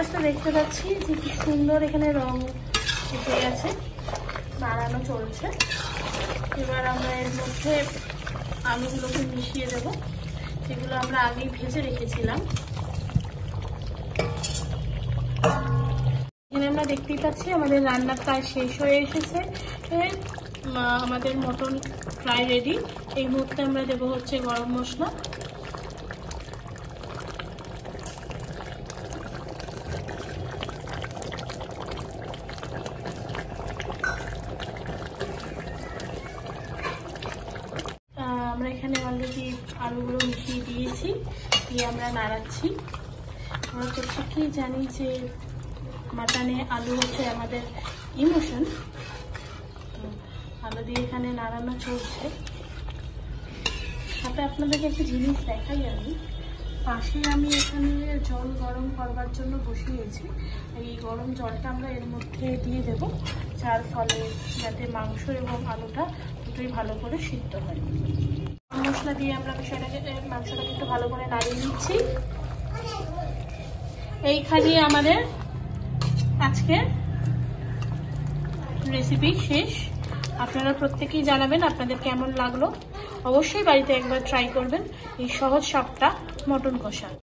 আস্তে দেখতে পাচ্ছি যে কি সুন্দর এখানে রং উঠে গেছে, নাড়ানো চলছে। এবার আমরা এর মধ্যে আলুগুলোকে মিশিয়ে দেব, যেগুলো আমরা আগেই ভেজে রেখেছিলাম। এখানে আমরা দেখতেই পাচ্ছি আমাদের রান্না প্রায় শেষ হয়ে এসেছে। আমাদের মটন ফ্রাই রেডি। এই মুহূর্তে আমরা দেবো হচ্ছে গরম মশলা। আমরা এখানে অলরেডি আলুগুলো মিশিয়ে দিয়েছি, দিয়ে আমরা নাড়াচ্ছি। আমরা প্রত্যেকেই জানি যে মাটনে আলু হচ্ছে আমাদের ইমোশন। আলু দিয়ে এখানে নাড়ানো চলছে। সাথে আপনাদেরকে একটা জিনিস দেখাই, পাশে আমি এখানে জল গরম করবার জন্য বসিয়েছি। এই গরম জলটা আমরা এর মধ্যে দিয়ে দেব, যার ফলে যাতে মাংস এবং আলুটা দুটোই ভালো করে সিদ্ধ হয়। মশলা দিয়ে আমরা মাংসটাকে একটু ভালো করে নাড়িয়ে নিচ্ছি। এইখানে আমাদের আজকের রেসিপি শেষ। আপনারা প্রত্যেকেই জানাবেন আপনাদের কেমন লাগলো। অবশ্যই বাড়িতে একবার ট্রাই করবেন এই সহজ সবটা মটন কষা।